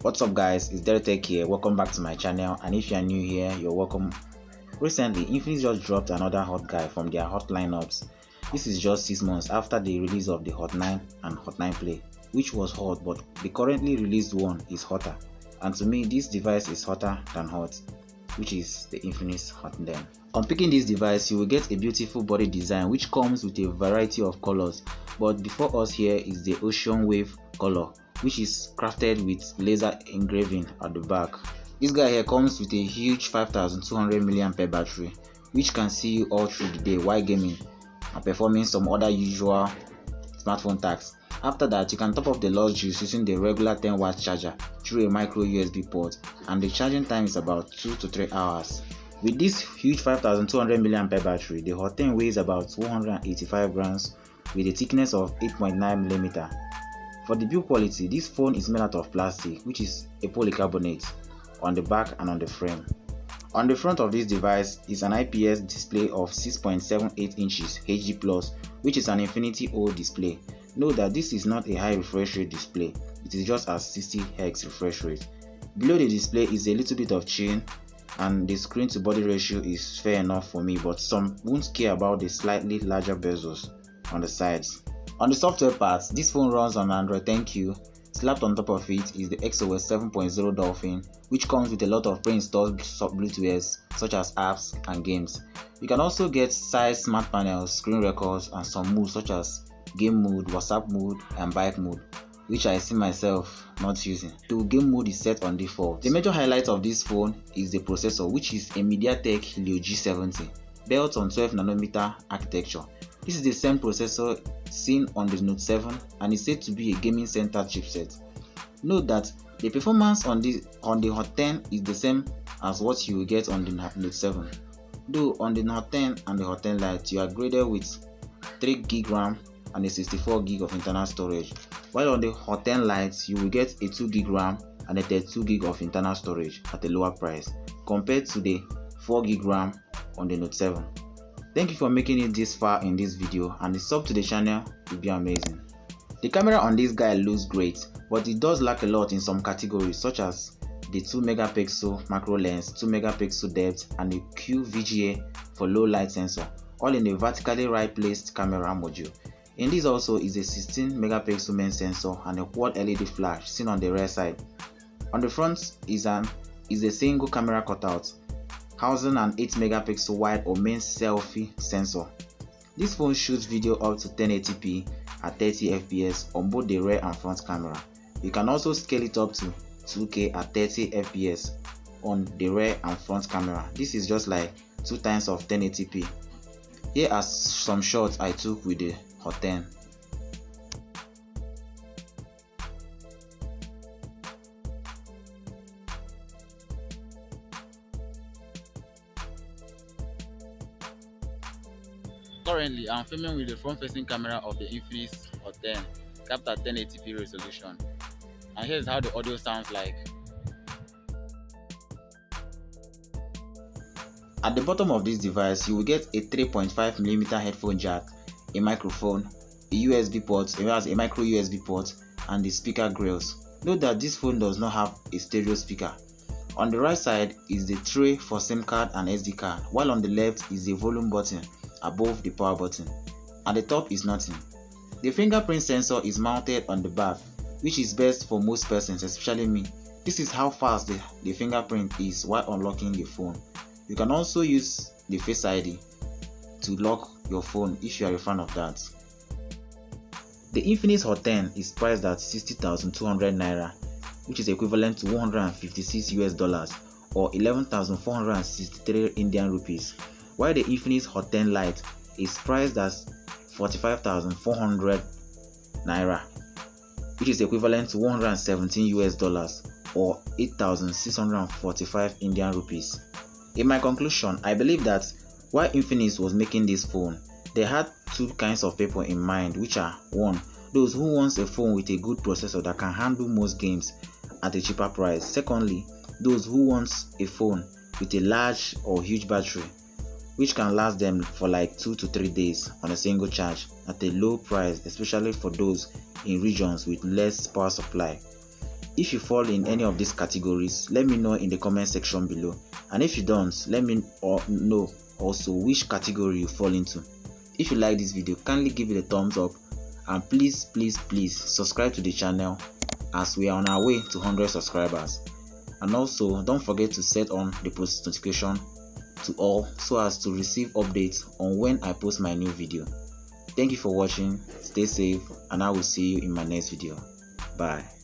What's up guys, it's Tech here. Welcome back to my channel, and if you are new here, you're welcome. Recently, Infinix just dropped another hot guy from their hot lineups. This is just 6 months after the release of the Hot 9 and Hot 9 Play, which was hot, but the currently released one is hotter. And to me, this device is hotter than hot, which is the Infinix Hot 10. On picking this device, you will get a beautiful body design which comes with a variety of colors, but before us here is the ocean wave color, which is crafted with laser engraving at the back. This guy here comes with a huge 5200 mAh battery, which can see you all through the day while gaming and performing some other usual smartphone tasks. After that, you can top up the luxuries using the regular 10W charger through a micro USB port, and the charging time is about 2 to 3 hours. With this huge 5200 mAh battery, the Hot 10 weighs about 185 grams with a thickness of 8.9mm. For the build quality, this phone is made out of plastic, which is a polycarbonate, on the back and on the frame. On the front of this device is an IPS display of 6.78 inches HD+, which is an Infinity O display. Note that this is not a high refresh rate display, it is just a 60Hz refresh rate. Below the display is a little bit of chin, and the screen to body ratio is fair enough for me, but some won't care about the slightly larger bezels on the sides. On the software part, this phone runs on Android 10Q. Slapped on top of it is the XOS 7.0 Dolphin, which comes with a lot of pre-installed Bluetooths such as apps and games. You can also get size smart panels, screen records, and some modes such as game mode, WhatsApp mode, and bike mode, which I see myself not using, though game mode is set on default. The major highlight of this phone is the processor, which is a MediaTek Helio G70, built on 12nm architecture. This is the same processor seen on the Note 7 and is said to be a gaming center chipset. Note that the performance on the Hot 10 is the same as what you will get on the Note 7, though on the Hot 10 and the Hot 10 Lite you are graded with 3GB RAM and a 64GB of internal storage, while on the Hot 10 Lite you will get a 2GB RAM and a 32GB of internal storage at a lower price compared to the 4GB RAM on the Note 7. Thank you for making it this far in this video, and the sub to the channel will be amazing. The camera on this guy looks great, but it does lack a lot in some categories such as the 2MP macro lens, 2MP depth, and the QVGA for low light sensor, all in a vertically right placed camera module. In this also is a 16MP main sensor and a quad LED flash seen on the rear side. On the front is a single camera cutout, housing an 8MP wide or main selfie sensor. This phone shoots video up to 1080p at 30fps on both the rear and front camera. You can also scale it up to 2K at 30fps on the rear and front camera. This is just like 2 times of 1080p. Here are some shots I took with the Hot 10. Currently, I'm filming with the front-facing camera of the Infinix Hot 10, capped at 1080p resolution. And here's how the audio sounds like. At the bottom of this device, you will get a 3.5mm headphone jack, a microphone, a USB port, as well as a micro USB port, and the speaker grills. Note that this phone does not have a stereo speaker. On the right side is the tray for SIM card and SD card, while on the left is the volume button above the power button. At the top is nothing. The fingerprint sensor is mounted on the back, which is best for most persons, especially me. This is how fast the fingerprint is while unlocking the phone. You can also use the Face ID to lock your phone if you are a fan of that. The Infinix Hot 10 is priced at 60,200 naira, which is equivalent to $156 or 11,463 Indian rupees, while the Infinix Hot 10 Lite is priced as 45,400 naira, which is equivalent to $117 or 8,645 Indian rupees. In my conclusion, I believe that while Infinix was making this phone, they had two kinds of people in mind, which are: 1. Those who wants a phone with a good processor that can handle most games at a cheaper price. Secondly, those who wants a phone with a large or huge battery which can last them for like 2 to 3 days on a single charge at a low price, especially for those in regions with less power supply. If you fall in any of these categories, let me know in the comment section below, and if you don't, let me know also which category you fall into. If you like this video, kindly give it a thumbs up, and please subscribe to the channel as we are on our way to 100 subscribers. And also don't forget to set on the post notification to all so as to receive updates on when I post my new video. Thank you for watching, stay safe, and I will see you in my next video. Bye.